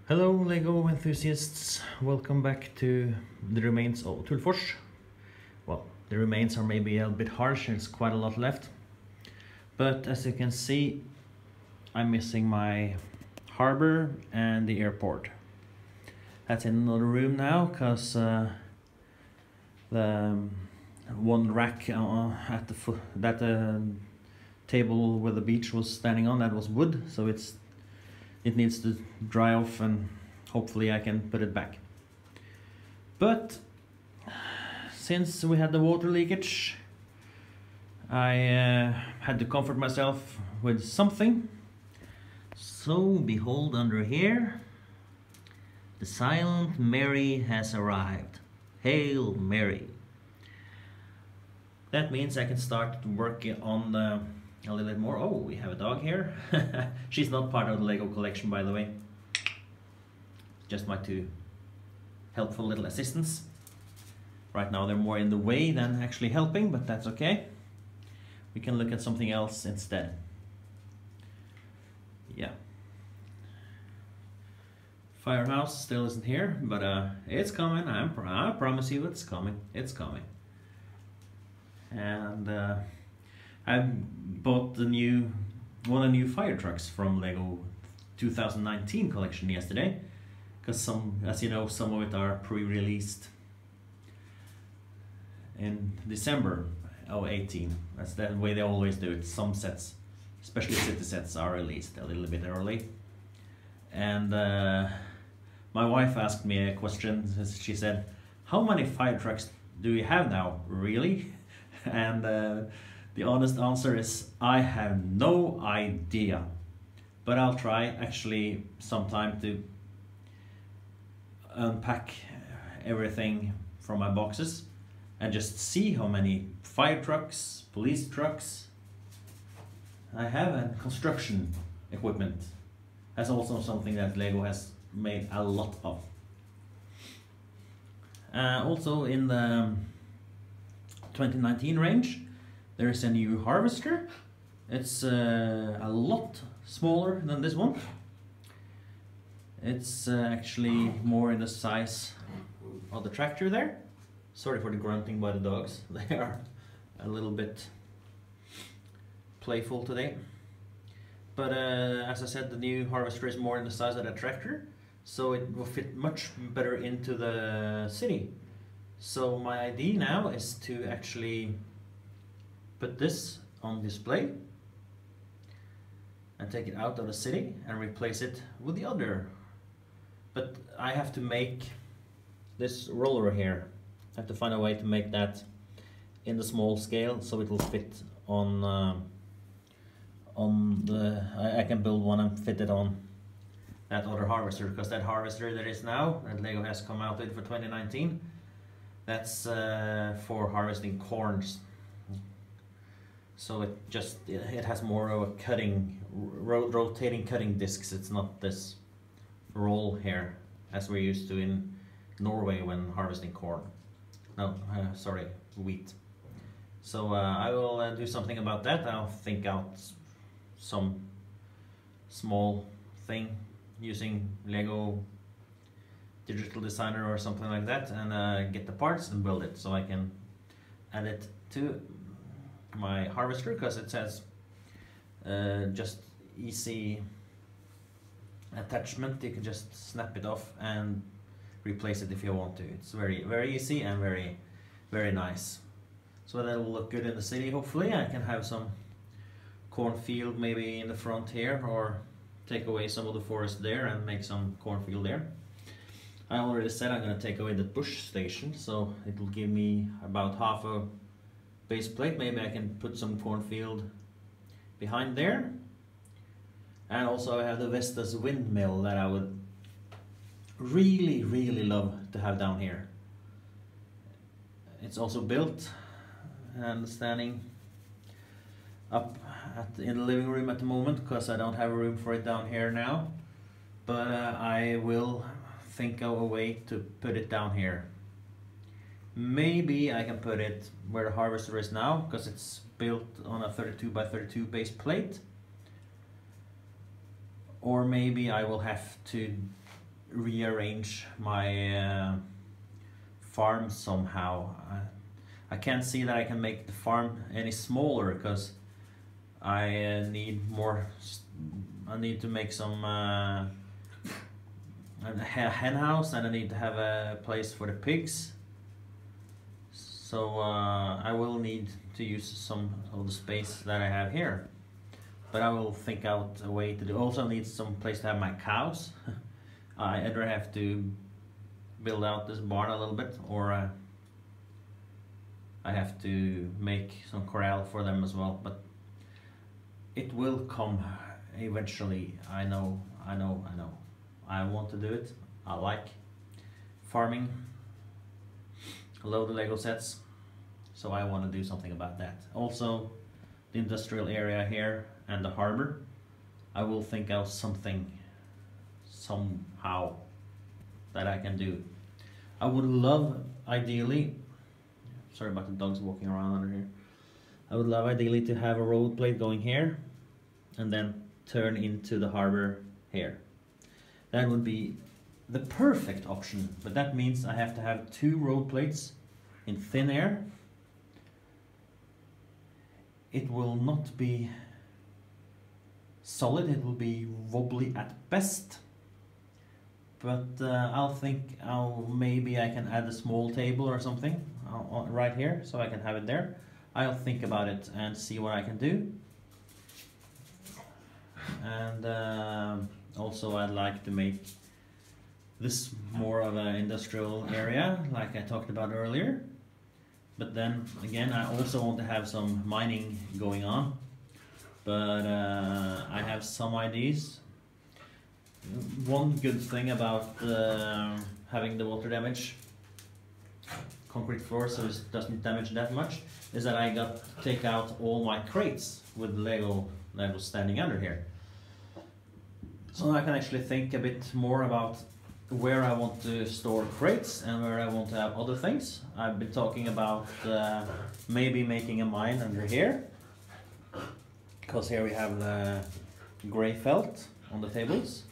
Hello Lego enthusiasts, welcome back to the remains of Tullfors. Well, the remains are maybe a bit harsh, there's quite a lot left. But as you can see, I'm missing my harbor and the airport. That's in another room now, because the one rack at the foot, that table where the beach was standing on, that was wood, so it needs to dry off and hopefully I can put it back. But since we had the water leakage, I had to comfort myself with something. So behold, under here, the silent Mary has arrived. Hail Mary. That means I can start working on a little bit more. Oh, we have a dog here. She's not part of the Lego collection, by the way. Just my two helpful little assistants. Right now they're more in the way than actually helping, but that's okay. We can look at something else instead. Yeah. Firehouse still isn't here, but it's coming. I promise you it's coming. It's coming. And I bought one of the new fire trucks from Lego 2019 collection yesterday, because as you know, some of it are pre-released in December of 18. That's the way they always do it. Some sets, especially city sets, are released a little bit early. And my wife asked me a question. She said, "How many fire trucks do you have now, really?" And the honest answer is, I have no idea. But I'll try actually sometime to unpack everything from my boxes and just see how many fire trucks, police trucks I have, and construction equipment. That's also something that Lego has made a lot of. Also in the 2019 range, there is a new harvester. It's a lot smaller than this one. It's actually more in the size of the tractor there. Sorry for the grunting by the dogs. They are a little bit playful today. But as I said, the new harvester is more in the size of the tractor, so it will fit much better into the city. So my idea now is to actually put this on display and take it out of the city and replace it with the other. But I have to make this roller here. I have to find a way to make that in the small scale so it will fit on the. I can build one and fit it on that other harvester, because that harvester that is now, that Lego has come out with for 2019, that's for harvesting corns. So it has more of a cutting, rotating cutting discs. It's not this roll here as we're used to in Norway when harvesting corn. No, sorry, wheat. So I will do something about that. I'll think out some small thing using Lego Digital Designer or something like that, and get the parts and build it so I can add it to my harvester, because it says just easy attachment. You can just snap it off and replace it if you want to. It's very, very easy and very, very nice. So that will look good in the city. Hopefully I can have some cornfield maybe in the front here, or take away some of the forest there and make some cornfield there. I already said I'm going to take away the bush station, so it will give me about half a base plate. Maybe I can put some cornfield behind there. And also I have the Vestas windmill that I would really, really love to have down here. It's also built and standing up in the living room at the moment, because I don't have a room for it down here now. But I will think of a way to put it down here. Maybe I can put it where the harvester is now, because it's built on a 32 by 32 base plate. Or maybe I will have to rearrange my farm somehow. I can't see that I can make the farm any smaller because I need more. I need to make some a hen house, and I need to have a place for the pigs. So I will need to use some of the space that I have here. But I will think out a way to do. Also need some place to have my cows. I either have to build out this barn a little bit, or I have to make some corral for them as well. But it will come eventually. I know. I want to do it. I like farming. I love the Lego sets, so I want to do something about that. Also, the industrial area here and the harbor, I will think out something somehow that I can do. I would love, ideally, sorry about the dogs walking around under here. I would love ideally to have a road plate going here and then turn into the harbor here. That would be the perfect option, but that means I have to have 2 road plates in thin air. It will not be solid, it will be wobbly at best. But I'll think maybe I can add a small table or something right here, so I can have it there. I'll think about it and see what I can do. And also I'd like to make this more of an industrial area, like I talked about earlier. But then again, I also want to have some mining going on. But I have some ideas. One good thing about having the water damage, concrete floor, so it doesn't damage that much, is that I got to take out all my crates with Lego that was standing under here. So I can actually think a bit more about where I want to store crates and where I want to have other things. I've been talking about maybe making a mine under here, because here we have the gray felt on the tables.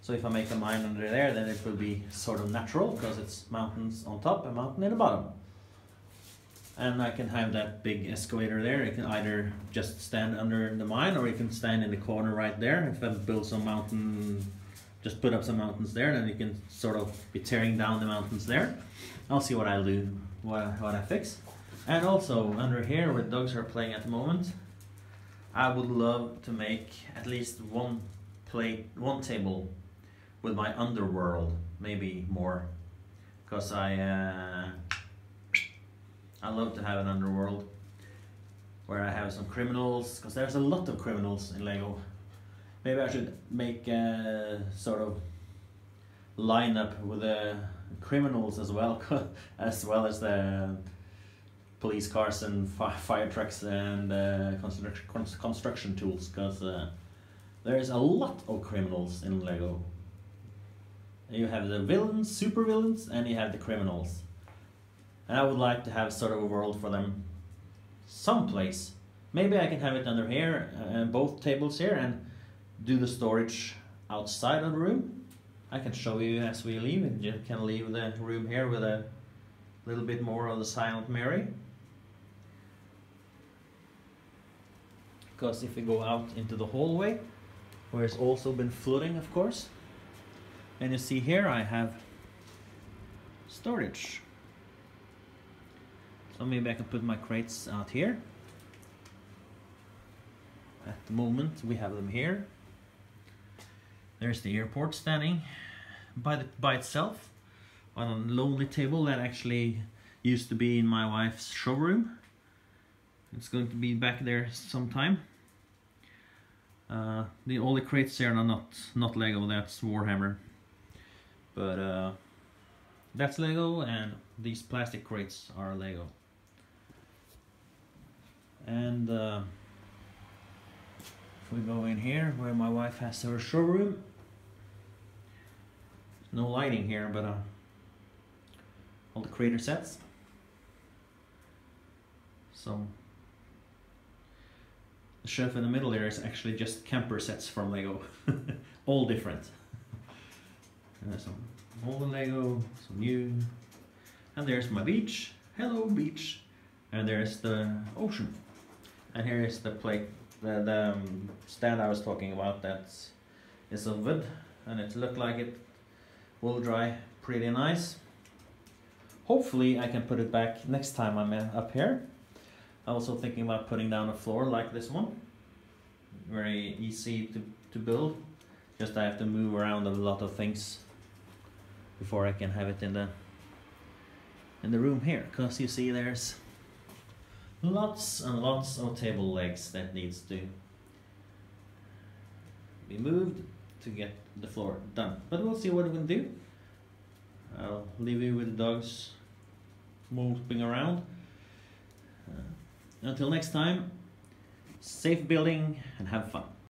So if I make a mine under there, then it will be sort of natural, because it's mountains on top and mountain in the bottom. And I can have that big excavator there. It can either just stand under the mine, or you can stand in the corner right there. If I build some mountain, just put up some mountains there, then you can sort of be tearing down the mountains there. I'll see what I'll do, what I fix. And also under here, where dogs are playing at the moment, I would love to make at least one table with my underworld, maybe more, because I love to have an underworld where I have some criminals, because there's a lot of criminals in Lego. Maybe I should make a sort of lineup with the criminals as well, as well as the police cars and fire trucks and construction tools, because there is a lot of criminals in Lego. You have the villains, super villains, and you have the criminals. And I would like to have sort of a world for them someplace. Maybe I can have it under here, both tables here, and do the storage outside of the room. I can show you as we leave, and you can leave the room here with a little bit more of the Silent Mary. Because if we go out into the hallway, where it's also been flooding, of course, and you see here I have storage. So maybe I can put my crates out here. At the moment we have them here. There's the airport standing by itself on a lonely table that actually used to be in my wife's showroom. It's going to be back there sometime. All the crates here are not Lego, that's Warhammer. But that's Lego, and these plastic crates are Lego. And if we go in here where my wife has her showroom, no lighting here, but all the creator sets. So the shelf in the middle here is actually just camper sets from Lego, all different. And there's some old Lego, some new. And there's my beach. Hello beach. And there's the ocean. And here is the plate, the stand I was talking about. That's is of wood, and it looked like it will dry pretty nice. Hopefully I can put it back next time I'm up here. I'm also thinking about putting down a floor like this one. Very easy to build. Just I have to move around a lot of things before I can have it in the room here. Because you see there's lots and lots of table legs that needs to be moved to get the floor done. But we'll see what we can do. I'll leave you with the dogs moving around. Until next time, safe building and have fun.